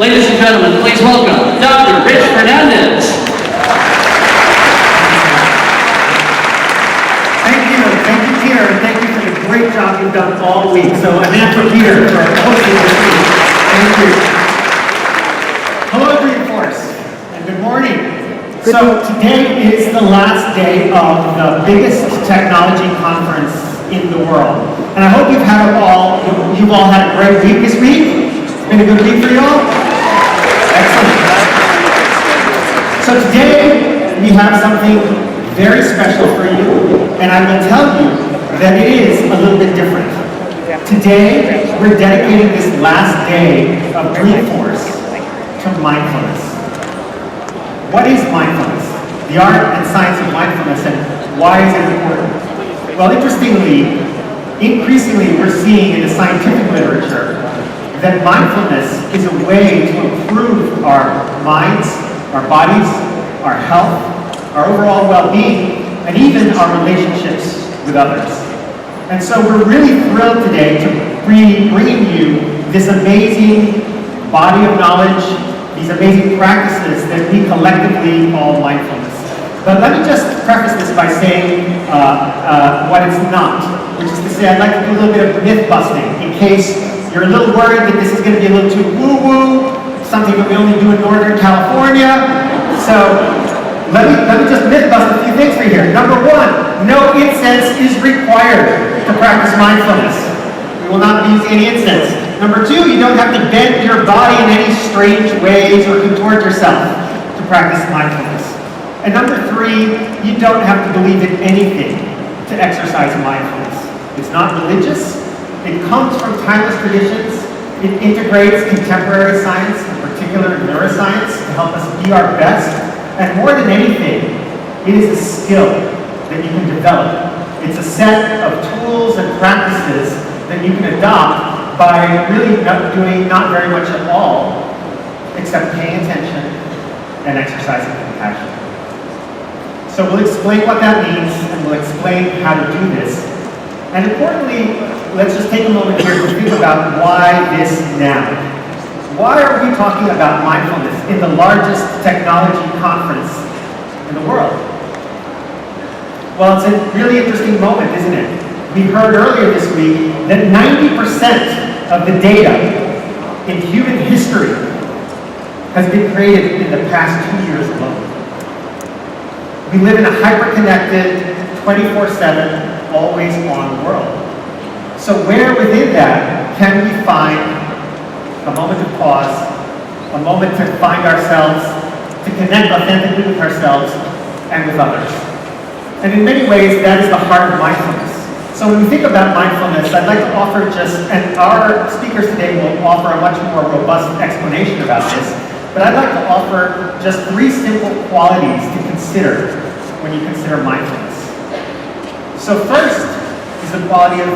Ladies and gentlemen, please welcome Dr. Rich Fernandez. Thank you, Peter, and thank you for the great job you've done all week. So, an hand for Peter for hosting this week. Thank you. Hello, Dreamforce, and good morning. So, today is the last day of the biggest technology conference in the world, and I hope you've all had a great week this week. It's been a good week for you all. Excellent. So today we have something very special for you, and I will tell you that it is a little bit different. Today we're dedicating this last day of Dreamforce to mindfulness. What is mindfulness? The art and science of mindfulness, and why is it important? Well, interestingly, increasingly we're seeing in the scientific literature that mindfulness is a way to improve our minds, our bodies, our health, our overall well-being, and even our relationships with others. And so we're really thrilled today to be bringing you this amazing body of knowledge, these amazing practices that we collectively call mindfulness. But let me just preface this by saying what it's not, which is to say I'd like to do a little bit of myth busting in case you're a little worried that this is going to be a little too woo-woo, something that we only do in Northern California. So let me just myth bust a few things for you here. Number one, no incense is required to practice mindfulness. We will not be using any incense. Number two, you don't have to bend your body in any strange ways or contort yourself to practice mindfulness. And number three, you don't have to believe in anything to exercise mindfulness. It's not religious. It comes from timeless traditions. It integrates contemporary science, in particular neuroscience, to help us be our best. And more than anything, it is a skill that you can develop. It's a set of tools and practices that you can adopt by really doing not very much at all, except paying attention and exercising compassion. So we'll explain what that means, and we'll explain how to do this. And importantly, let's just take a moment here to think about why this now. Why are we talking about mindfulness in the largest technology conference in the world? Well, it's a really interesting moment, isn't it? We heard earlier this week that 90% of the data in human history has been created in the past 2 years alone. We live in a hyper-connected, 24/7, always on world. So where within that can we find a moment of pause, a moment to find ourselves, to connect authentically with ourselves and with others? And in many ways, that is the heart of mindfulness. So when we think about mindfulness, I'd like to offer and our speakers today will offer a much more robust explanation about this, but I'd like to offer just 3 simple qualities to consider when you consider mindfulness. So first is the quality of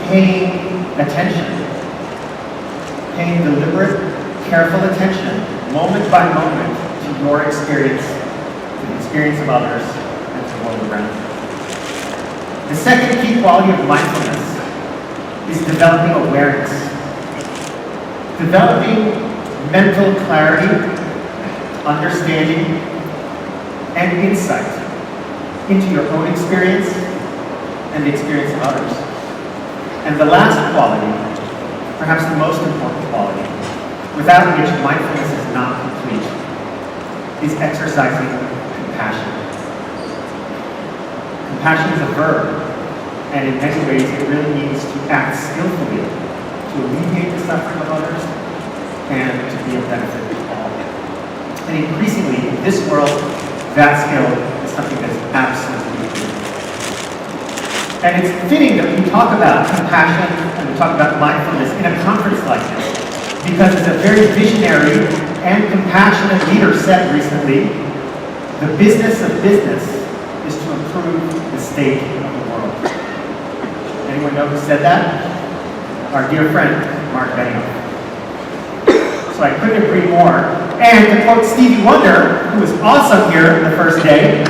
paying attention. Paying deliberate, careful attention, moment by moment, to your experience, to the experience of others, and to the world around you. The second key quality of mindfulness is developing awareness. Developing mental clarity, understanding, and insight into your own experience and the experience of others. And the last quality, perhaps the most important quality, without which mindfulness is not complete, is exercising compassion. Compassion is a verb, and in many ways it really means to act skillfully, to alleviate the suffering of others, and to be of benefit to all. And increasingly, in this world, that skill is something that is absolutely needed. And it's fitting that we talk about compassion and we talk about mindfulness in a conference like this, because as a very visionary and compassionate leader said recently, the business of business is to improve the state of the world. Anyone know who said that? Our dear friend, Mark Benioff. So I couldn't agree more. And to quote Stevie Wonder, who was also here the first day,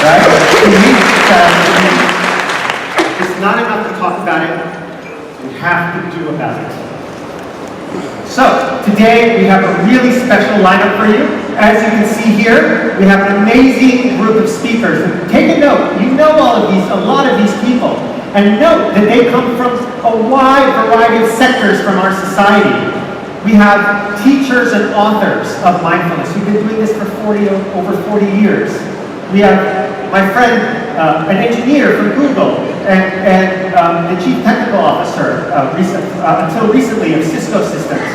right? It's not enough to talk about it, we have to do about it. So, today we have a really special lineup for you. As you can see here, we have an amazing group of speakers. And take a note, you know a lot of these people. And note that they come from a wide variety of sectors from our society. We have teachers and authors of mindfulness who've been doing this for over 40 years. We have my friend, an engineer from Google, and the chief technical officer until recently of Cisco Systems.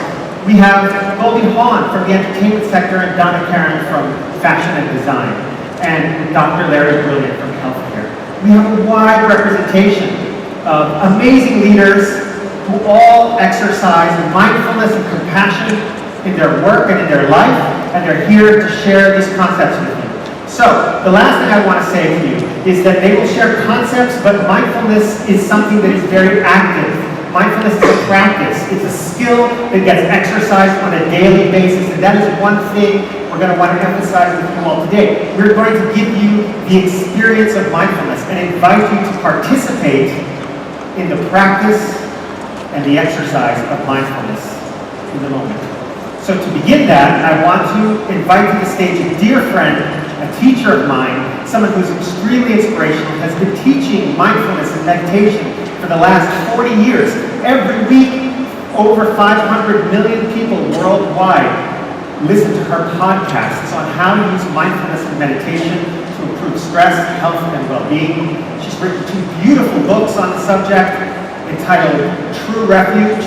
We have Goldie Hawn from the entertainment sector and Donna Karen from fashion and design, and Dr. Larry Brilliant from healthcare. We have a wide representation of amazing leaders who all exercise mindfulness and compassion in their work and in their life, and they're here to share these concepts with you. So, the last thing I want to say to you is that they will share concepts, but mindfulness is something that is very active. Mindfulness is a practice. It's a skill that gets exercised on a daily basis, and that is one thing we're going to want to emphasize with you all today. We're going to give you the experience of mindfulness and invite you to participate in the practice and the exercise of mindfulness in the moment. So to begin that, I want to invite to the stage a dear friend, a teacher of mine, someone who's extremely inspirational, has been teaching mindfulness and meditation for the last 40 years. Every week, over 500 million people worldwide listen to her podcasts on how to use mindfulness and meditation to improve stress, health, and well-being. She's written 2 beautiful books on the subject entitled True Refuge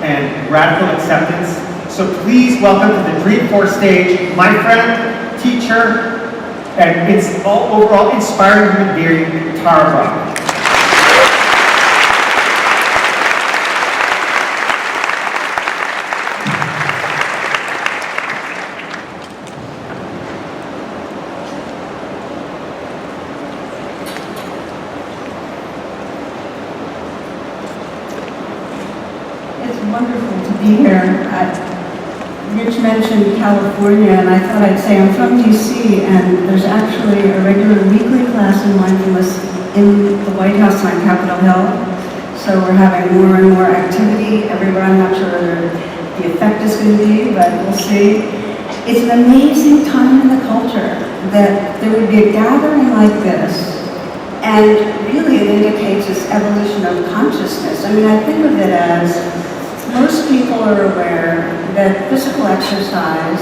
and Radical Acceptance. So please welcome to the Dreamforce stage my friend, teacher, and it's overall inspiring human being, Tara Brach. It's wonderful to be here. Rich mentioned California, and I thought I'd say I'm from DC, and there's actually a regular weekly class in mindfulness in the White House on Capitol Hill. So we're having more and more activity everywhere. I'm not sure whether the effect is going to be, but we'll see. It's an amazing time in the culture that there would be a gathering like this, and really it indicates this evolution of consciousness. I mean, I think of it as most people are aware that physical exercise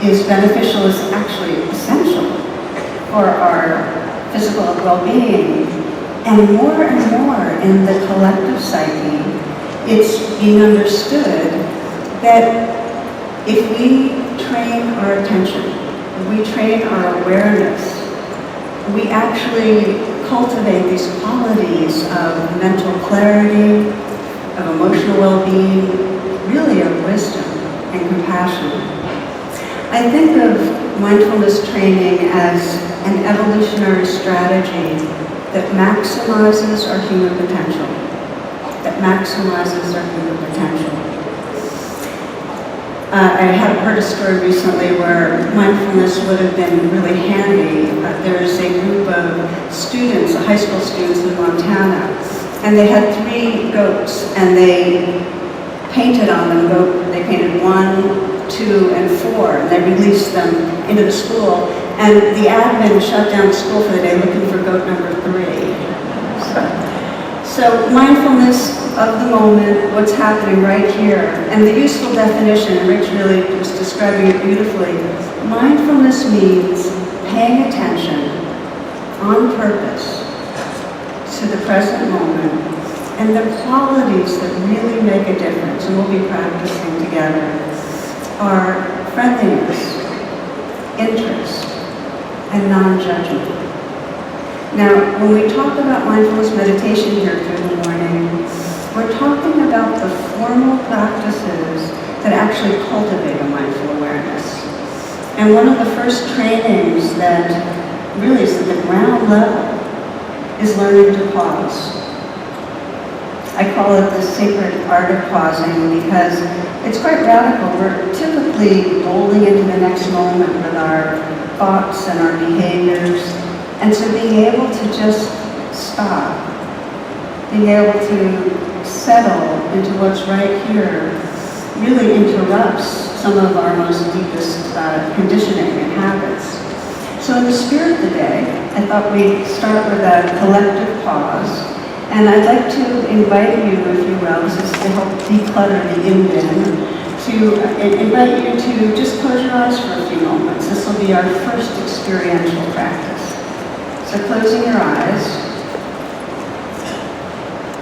is beneficial, is actually essential for our physical well-being. And more in the collective psyche, it's being understood that if we train our attention, we train our awareness, we actually cultivate these qualities of mental clarity, of emotional well-being, really of wisdom and compassion. I think of mindfulness training as an evolutionary strategy that maximizes our human potential, I had heard a story recently where mindfulness would have been really handy. There's a group of students, high school students in Montana, and they had 3 goats, and they painted on them. They painted 1, 2, and 4, and they released them into the school. And the admin shut down the school for the day looking for goat number 3. So mindfulness of the moment, what's happening right here, and the useful definition, and Rich really was describing it beautifully. Mindfulness means paying attention on purpose to the present moment and the qualities that really make a difference, and we'll be practicing together, are friendliness, interest, and non-judgment. Now, when we talk about mindfulness meditation here through the morning, we're talking about the formal practices that actually cultivate a mindful awareness. And one of the first trainings that really is at the ground level is learning to pause. I call it the sacred art of pausing because it's quite radical. We're typically rolling into the next moment with our thoughts and our behaviors. And so being able to just stop, being able to settle into what's right here, really interrupts some of our most deepest conditioning and habits. So in the spirit of the day, I thought we'd start with a collective pause. And I'd like to invite you, if you will, this is to help declutter the in-bin, to invite you to just close your eyes for a few moments. This will be our first experiential practice. So closing your eyes.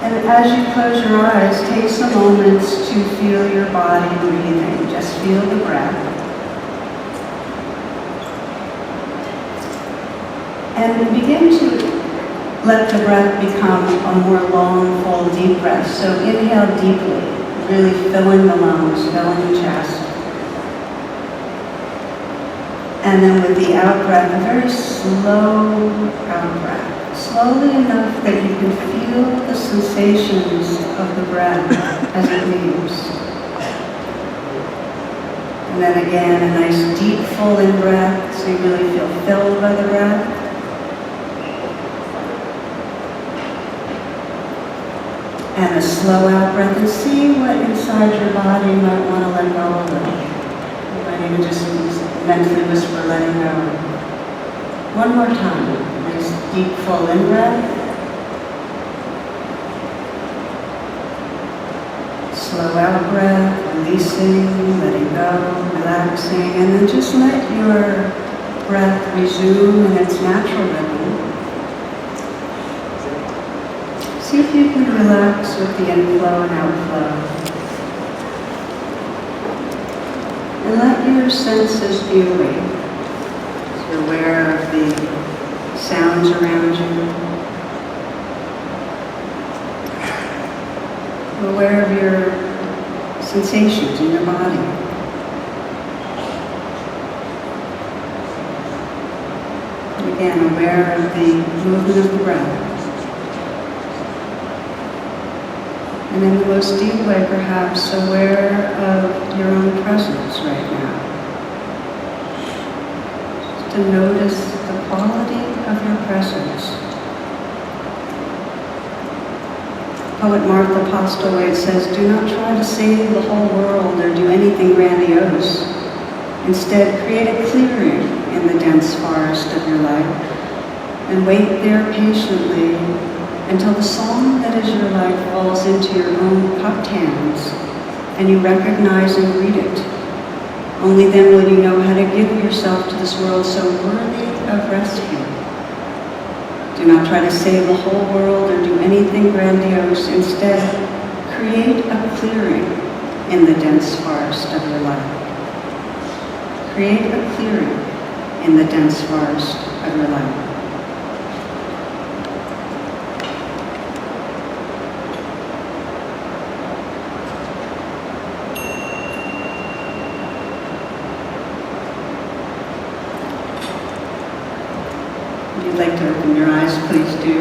And as you close your eyes, take some moments to feel your body breathing. Just feel the breath. And begin to let the breath become a more long, full, deep breath. So inhale deeply, really filling the lungs, filling the chest. And then with the out-breath, a very slow out-breath. Slowly enough that you can feel the sensations of the breath as it leaves. And then again, a nice deep, full in-breath, so you really feel filled by the breath. And a slow out breath, and see what inside your body you might want to let go a little. You might even just mentally whisper, letting go. One more time. Nice deep full in breath. Slow out breath, releasing, letting go, relaxing, and then just let your breath resume in its natural rhythm. See if you can relax with the inflow and outflow. And let your senses be awake. So you're aware of the sounds around you. You're aware of your sensations in your body. And again, aware of the movement of the breath. And in the most deep way, perhaps, aware of your own presence right now. Just to notice the quality of your presence. Poet Martha Postlewaite says, do not try to save the whole world or do anything grandiose. Instead, create a clearing in the dense forest of your life and wait there patiently until the song that is your life falls into your own cupped hands and you recognize and greet it. Only then will you know how to give yourself to this world so worthy of rescue. Do not try to save the whole world or do anything grandiose. Instead, create a clearing in the dense forest of your life. Create a clearing in the dense forest of your life. Like to open your eyes, please do.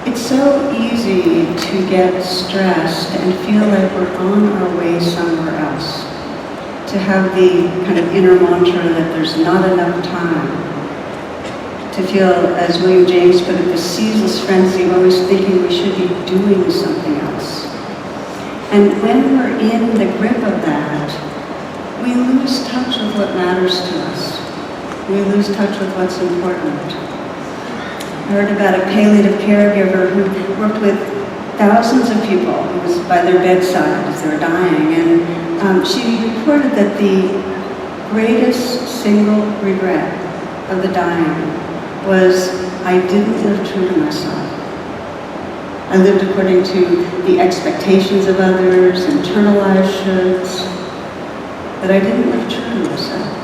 It's so easy to get stressed and feel like we're on our way somewhere else. To have the kind of inner mantra that there's not enough time. To feel, as William James put it, the ceaseless frenzy of always thinking we should be doing something else. And when we're in the grip of that, we lose touch with what matters to us. We lose touch with what's important. I heard about a palliative caregiver who worked with thousands of people who was by their bedside as they were dying, and she reported that the greatest single regret of the dying was, I didn't live true to myself. I lived according to the expectations of others, internalized shoulds, but I didn't live true to myself.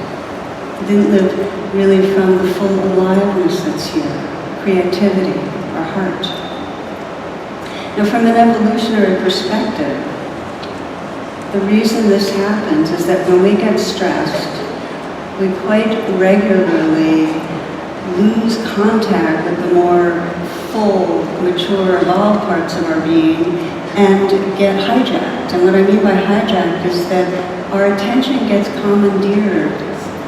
I didn't live really from the full aliveness that's here, creativity, our heart. Now, from an evolutionary perspective, the reason this happens is that when we get stressed, we quite regularly lose contact with the more full, mature, evolved parts of our being and get hijacked. And what I mean by hijacked is that our attention gets commandeered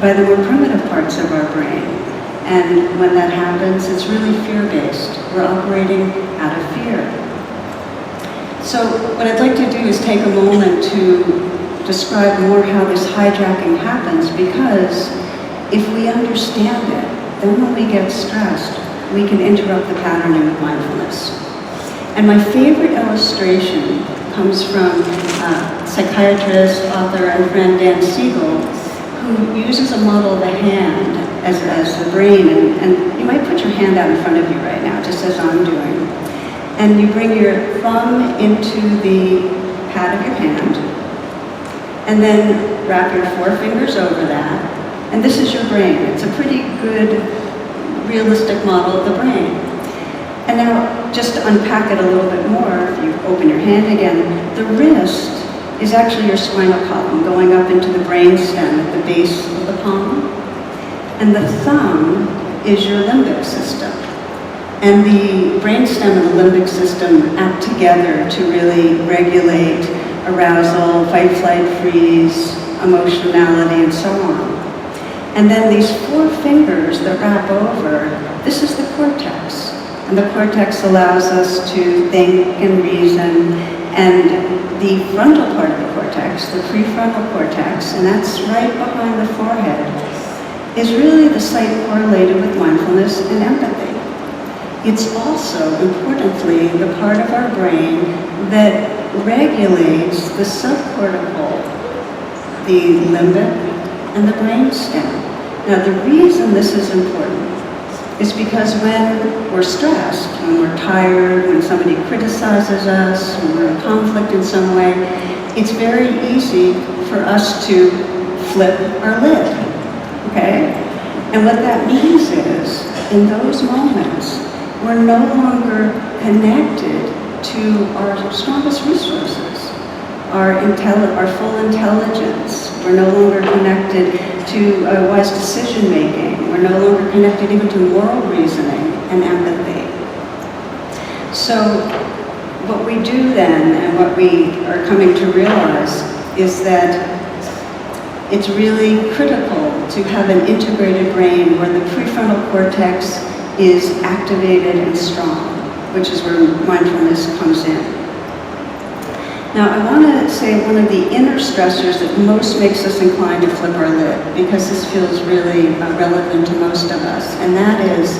by the more primitive parts of our brain. And when that happens, it's really fear-based. We're operating out of fear. So what I'd like to do is take a moment to describe more how this hijacking happens, because if we understand it, then when we get stressed, we can interrupt the patterning of mindfulness. And my favorite illustration comes from psychiatrist, author, and friend Dan Siegel, who uses a model of the hand as the brain. And you might put your hand out in front of you right now, just as I'm doing. And you bring your thumb into the pad of your hand, and then wrap your four fingers over that. And this is your brain. It's a pretty good, realistic model of the brain. And now, just to unpack it a little bit more, if you open your hand again, the wrist is actually your spinal column going up into the brain stem at the base of the palm. And the thumb is your limbic system. And the brain stem and the limbic system act together to really regulate arousal, fight, flight, freeze, emotionality, and so on. And then these four fingers that wrap over, this is the cortex. And the cortex allows us to think and reason. And the frontal part of the cortex, the prefrontal cortex, and that's right behind the forehead, is really the site correlated with mindfulness and empathy. It's also, importantly, the part of our brain that regulates the subcortical, the limbic, and the brain stem. Now, the reason this is important is because when we're stressed, when we're tired, when somebody criticizes us, when we're in conflict in some way, it's very easy for us to flip our lid, okay? And what that means is, in those moments, we're no longer connected to our strongest resources, our full intelligence. We're no longer connected to wise decision making. We're no longer connected even to moral reasoning and empathy. So what we do then, and what we are coming to realize, is that it's really critical to have an integrated brain where the prefrontal cortex is activated and strong, which is where mindfulness comes in. Now, I want to say one of the inner stressors that most makes us inclined to flip our lid, because this feels really relevant to most of us, and that is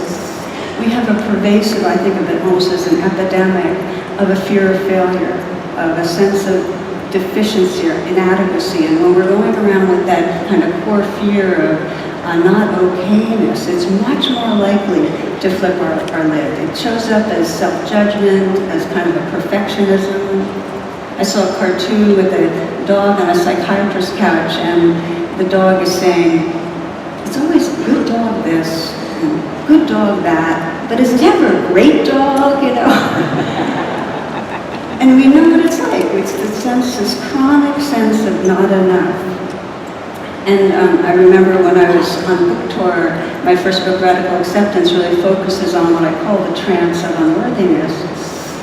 we have a pervasive, I think of it almost as an epidemic, of a fear of failure, of a sense of deficiency or inadequacy. And when we're going around with that kind of core fear of not okayness, it's much more likely to flip our lid. It shows up as self-judgment, as kind of a perfectionism. I saw a cartoon with a dog on a psychiatrist's couch, and the dog is saying, it's always good dog this, and good dog that, but is it ever a great dog, you know? And we know what it's like. It's the sense, this chronic sense of not enough. And I remember when I was on book tour, my first book, Radical Acceptance, really focuses on what I call the trance of unworthiness.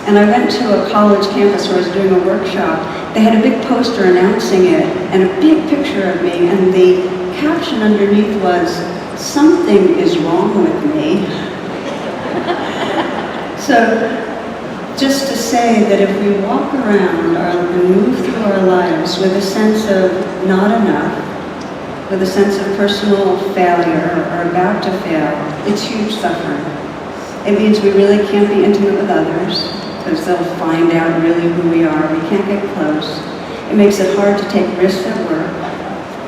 And I went to a college campus where I was doing a workshop. They had a big poster announcing it, and a big picture of me, and the caption underneath was, "Something is wrong with me." So, just to say that if we walk around and move through our lives with a sense of not enough, with a sense of personal failure or about to fail, it's huge suffering. It means we really can't be intimate with others because they'll find out really who we are. We can't get close. It makes it hard to take risks at work.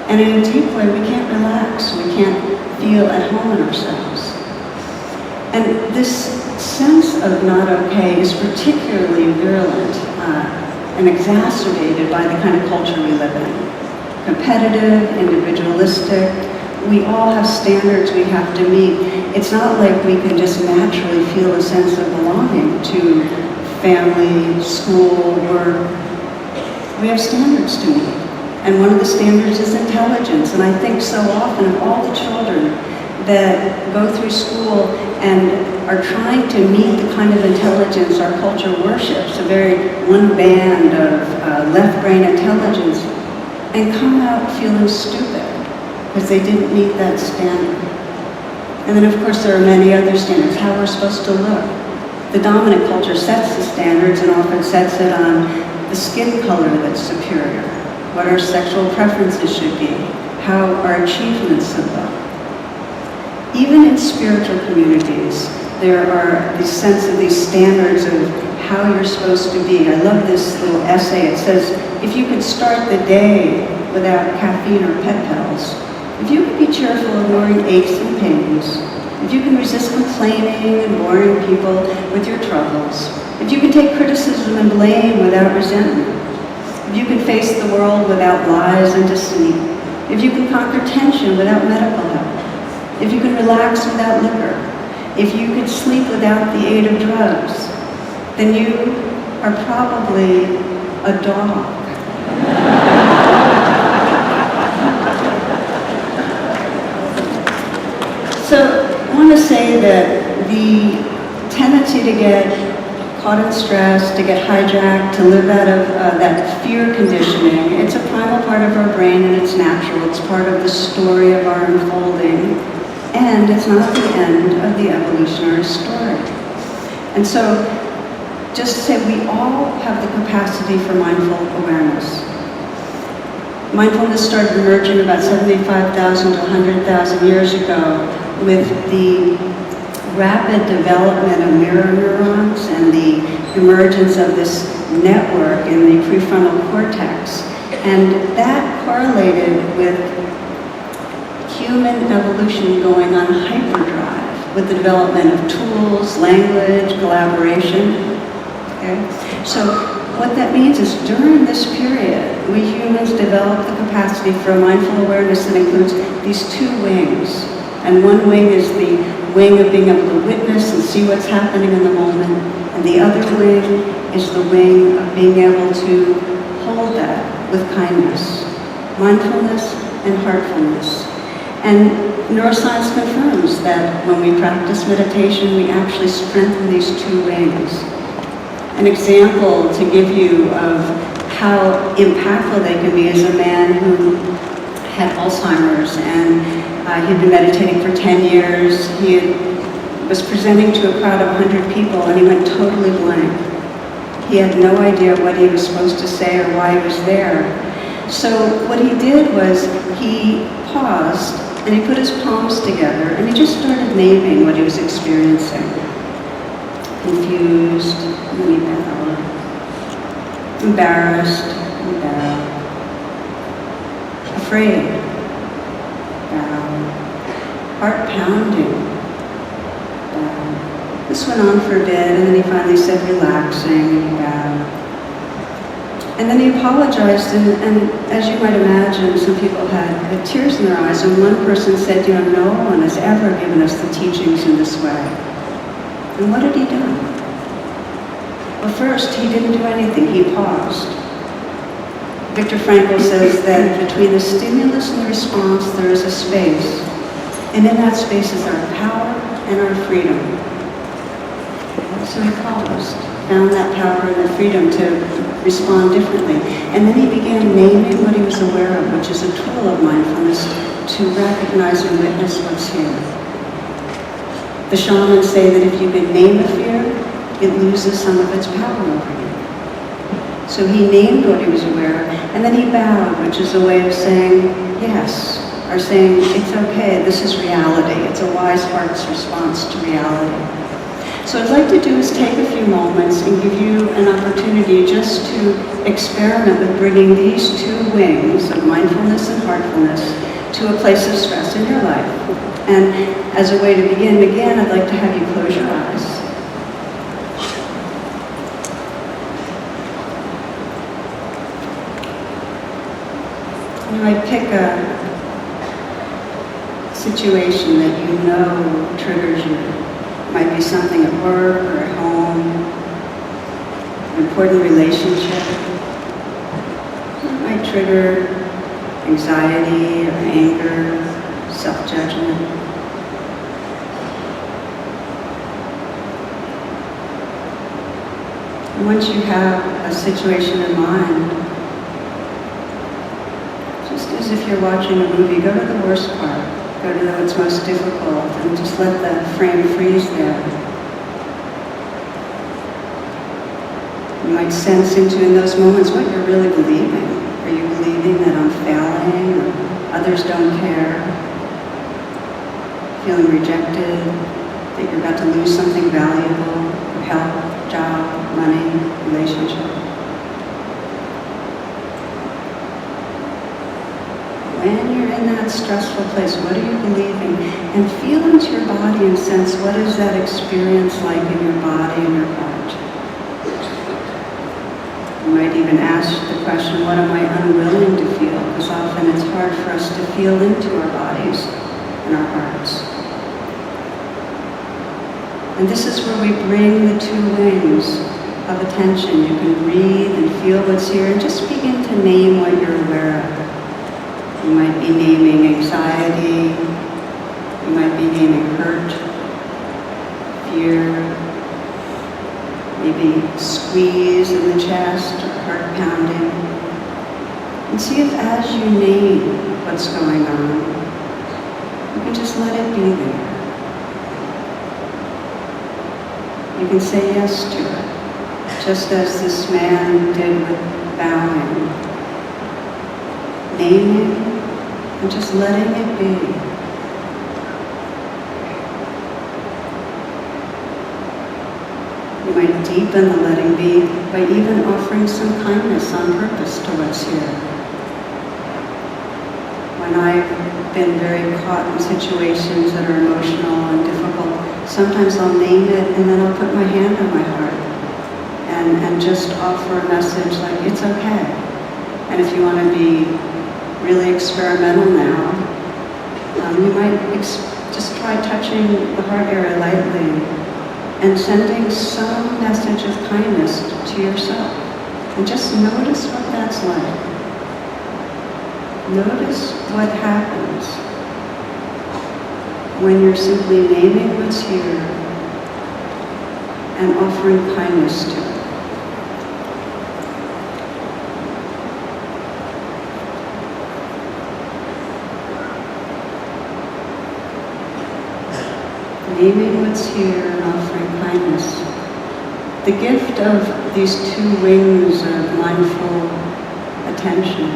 And in a deep way, we can't relax. We can't feel at home in ourselves. And this sense of not okay is particularly virulent and exacerbated by the kind of culture we live in. Competitive, individualistic. We all have standards we have to meet. It's not like we can just naturally feel a sense of belonging to family, school, work. We have standards to meet. And one of the standards is intelligence. And I think so often of all the children that go through school and are trying to meet the kind of intelligence our culture worships, a very one band of left brain intelligence, and come out feeling stupid because they didn't meet that standard. And then of course there are many other standards, how we're supposed to look, The dominant culture sets the standards and often sets it on the skin color that's superior, what our sexual preferences should be, how our achievements should look. Even in spiritual communities, there are these sense of these standards of how you're supposed to be. I love this little essay. It says, if you could start the day without caffeine or pet pills, if you could be cheerful, ignoring aches and pains, if you can resist complaining and boring people with your troubles, if you can take criticism and blame without resentment, if you can face the world without lies and deceit, if you can conquer tension without medical help, if you can relax without liquor, if you could sleep without the aid of drugs, then you are probably a dog. So I want to say that the tendency to get caught in stress, to get hijacked, to live out of that fear conditioning, it's a primal part of our brain and it's natural. It's part of the story of our unfolding. And it's not the end of the evolutionary story. And so, just to say, we all have the capacity for mindful awareness. Mindfulness started emerging about 75,000 to 100,000 years ago with the rapid development of mirror neurons and the emergence of this network in the prefrontal cortex. And that correlated with human evolution going on hyperdrive with the development of tools, language, collaboration. Okay? So what that means is during this period, we humans developed the capacity for a mindful awareness that includes these two wings. And one wing is the wing of being able to witness and see what's happening in the moment. And the other wing is the wing of being able to hold that with kindness, mindfulness, and heartfulness. And neuroscience confirms that when we practice meditation, we actually strengthen these two wings. An example to give you of how impactful they can be is a man who had Alzheimer's and he'd been meditating for 10 years. He was presenting to a crowd of 100 people and he went totally blank. He had no idea what he was supposed to say or why he was there. So what he did was he paused and he put his palms together and he just started naming what he was experiencing. Confused, and then he bowed. Embarrassed, and bowed. Afraid, bowed. Heart pounding, bowed. This went on for a bit and then he finally said relaxing and he bowed. And then he apologized, and as you might imagine, some people had tears in their eyes, and one person said, you know, no one has ever given us the teachings in this way. And what had he done? Well, first, he didn't do anything, he paused. Viktor Frankl says that between the stimulus and the response, there is a space. And in that space is our power and our freedom. So he paused, found that power and the freedom to respond differently. And then he began naming what he was aware of, which is a tool of mindfulness to recognize and witness what's here. The shamans say that if you can name a fear, it loses some of its power over you. So he named what he was aware of, and then he bowed, which is a way of saying yes, or saying it's okay, this is reality. It's a wise heart's response to reality. So what I'd like to do is take a few moments and give you an opportunity just to experiment with bringing these two wings of mindfulness and heartfulness to a place of stress in your life. And as a way to begin, again, I'd like to have you close your eyes. You might pick a situation that you know triggers you. It might be something at work or at home, an important relationship. It might trigger anxiety or anger, self-judgment. And once you have a situation in mind, just as if you're watching a movie, go to the worst part. Go to what's most difficult and just let the frame freeze there. You might sense into, in those moments, what you're really believing. Are you believing that I'm failing, or others don't care? Feeling rejected, that you're about to lose something valuable, health, job, money, relationship. When you're in that stressful place, what are you believing? And feel into your body and sense, what is that experience like in your body and your heart? You might even ask the question, what am I unwilling to feel? Because often it's hard for us to feel into our bodies and our hearts. And this is where we bring the two wings of attention. You can breathe and feel what's here and just begin to name what you're aware of. You might be naming anxiety, you might be naming hurt, fear, maybe squeeze in the chest or heart pounding. And see if as you name what's going on, you can just let it be there. You can say yes to it, just as this man did with bowing. Naming and just letting it be. You might deepen the letting be by even offering some kindness on purpose to what's here. When I've been very caught in situations that are emotional and difficult, sometimes I'll name it and then I'll put my hand on my heart and just offer a message like, it's okay. And if you want to be really experimental now, you might just try touching the heart area lightly and sending some message of kindness to yourself. And just notice what that's like. Notice what happens when you're simply naming what's here and offering kindness to it. Naming what's here and offering kindness. The gift of these two wings of mindful attention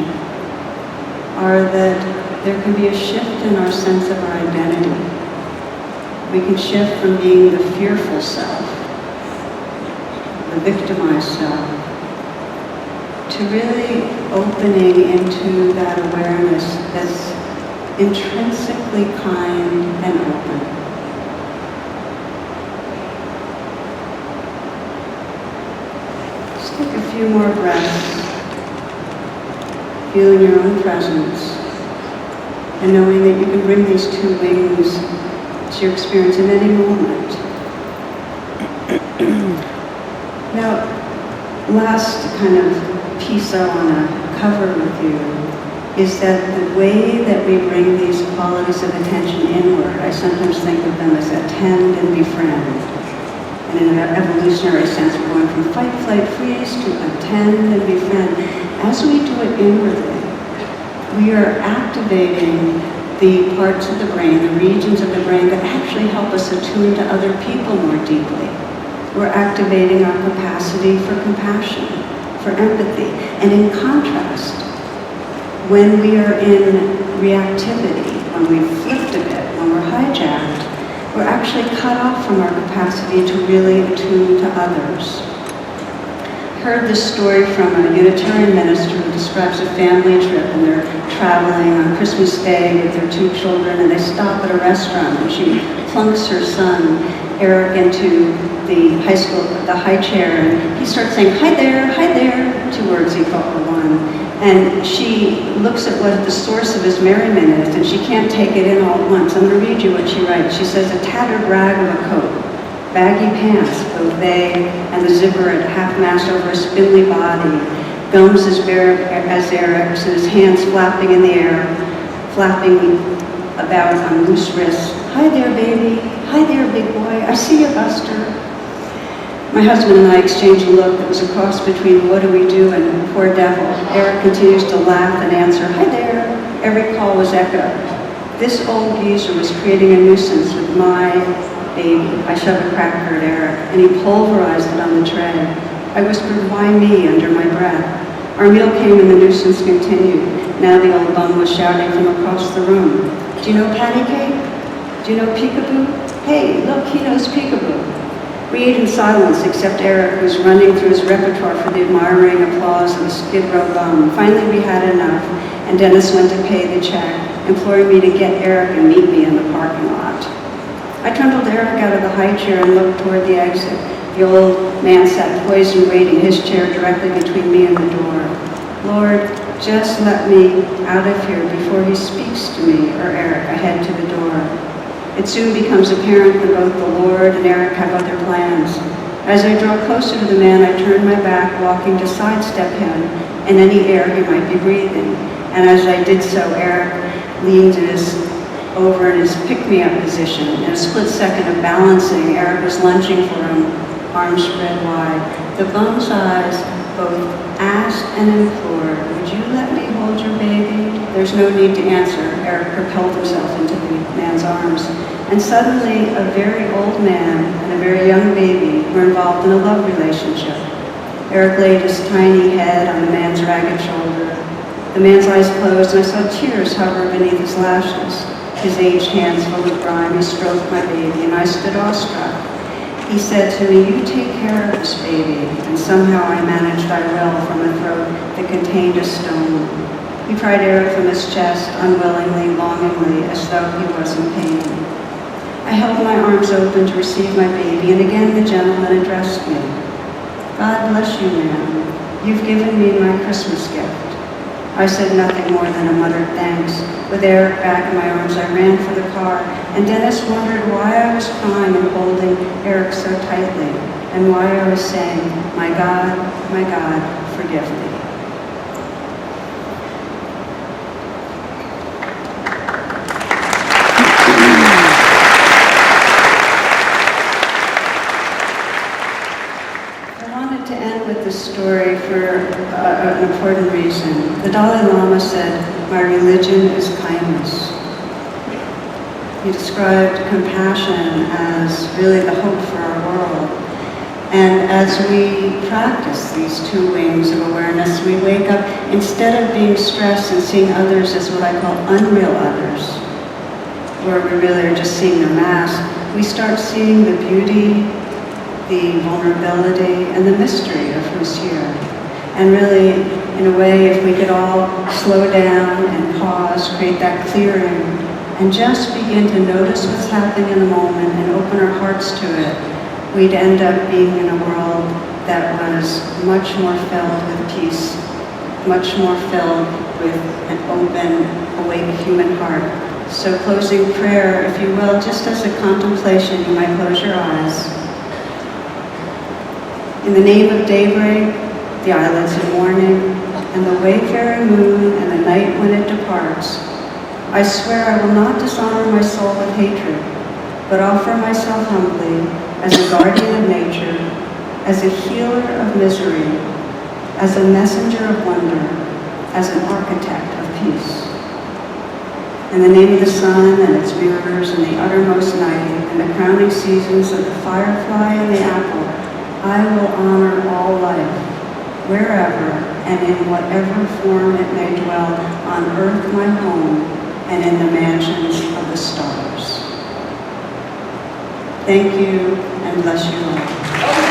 are that there can be a shift in our sense of our identity. We can shift from being the fearful self, the victimized self, to really opening into that awareness that's intrinsically kind and open. Take a few more breaths, feeling your own presence, and knowing that you can bring these two wings to your experience in any moment. Now, last kind of piece I want to cover with you is that the way that we bring these qualities of attention inward, I sometimes think of them as attend and befriend. And in an evolutionary sense, we're going from fight, flight, freeze to attend and befriend. As we do it inwardly, we are activating the parts of the brain, the regions of the brain that actually help us attune to other people more deeply. We're activating our capacity for compassion, for empathy. And in contrast, when we are in reactivity, when we've flipped a bit, when we're hijacked, we're actually cut off from our capacity to really attune to others. I heard this story from a Unitarian minister who describes a family trip, and they're traveling on Christmas Day with their two children, and they stop at a restaurant, and she plunks her son, Eric, into the high chair, and he starts saying, hi there, 2 words he thought were one. And she looks at what the source of his merriment is, and she can't take it in all at once. I'm going to read you what she writes. She says, a tattered rag of a coat, baggy pants, both they and the zipper at half-mast over his spindly body, gums as bare as Eric's, and his hands flapping in the air, flapping about on loose wrists. Hi there, baby. Hi there, big boy. I see you, Buster. My husband and I exchanged a look that was a cross between what do we do and poor devil. Eric continues to laugh and answer, hi there. Every call was echoed. This old geezer was creating a nuisance with my baby. I shoved a cracker at Eric, and he pulverized it on the tray. I whispered, why me, under my breath. Our meal came and the nuisance continued. Now the old bum was shouting from across the room. Do you know patty cake? Do you know peekaboo? Hey, look, he knows peekaboo. We ate in silence, except Eric, who was running through his repertoire for the admiring applause of a Skid Row bum. Finally, we had enough, and Dennis went to pay the check, imploring me to get Eric and meet me in the parking lot. I trundled Eric out of the high chair and looked toward the exit. The old man sat poised and waiting, his chair directly between me and the door. Lord, just let me out of here before he speaks to me, or Eric. I head to the door. It soon becomes apparent that both the Lord and Eric have other plans. As I draw closer to the man, I turn my back, walking to sidestep him and any air he might be breathing. And as I did so, Eric leaned over in his pick-me-up position. In a split second of balancing, Eric was lunging for him, arms spread wide. The bum's eyes both asked and implored, would you let me hold your baby? There's no need to answer. Eric propelled himself into the man's arms. And suddenly, a very old man and a very young baby were involved in a love relationship. Eric laid his tiny head on the man's ragged shoulder. The man's eyes closed, and I saw tears hover beneath his lashes. His aged hands full of grime, he stroked my baby, and I stood awestruck. He said to me, you take care of this baby, and somehow I managed I will from a throat that contained a stone. He pried Eric from his chest, unwillingly, longingly, as though he was in pain. I held my arms open to receive my baby, and again the gentleman addressed me. God bless you, ma'am. You've given me my Christmas gift. I said nothing more than a muttered thanks. With Eric back in my arms, I ran for the car, and Dennis wondered why I was crying and holding Eric so tightly, and why I was saying, my God, forgive me. Story for an important reason. The Dalai Lama said, my religion is kindness. He described compassion as really the hope for our world. And as we practice these two wings of awareness, we wake up, instead of being stressed and seeing others as what I call unreal others, where we really are just seeing their mask, we start seeing the beauty, the vulnerability, and the mystery of who's here. And really, in a way, if we could all slow down and pause, create that clearing, and just begin to notice what's happening in the moment and open our hearts to it, we'd end up being in a world that was much more filled with peace, much more filled with an open, awake human heart. So closing prayer, if you will, just as a contemplation, you might close your eyes. In the name of daybreak, the eyelids of morning, and the wayfaring moon, and the night when it departs, I swear I will not dishonor my soul with hatred, but offer myself humbly as a guardian of nature, as a healer of misery, as a messenger of wonder, as an architect of peace. In the name of the sun and its mirrors and the uttermost night and the crowning seasons of the firefly and the apple, I will honor all life, wherever and in whatever form it may dwell, on earth my home, and in the mansions of the stars. Thank you, and bless you all.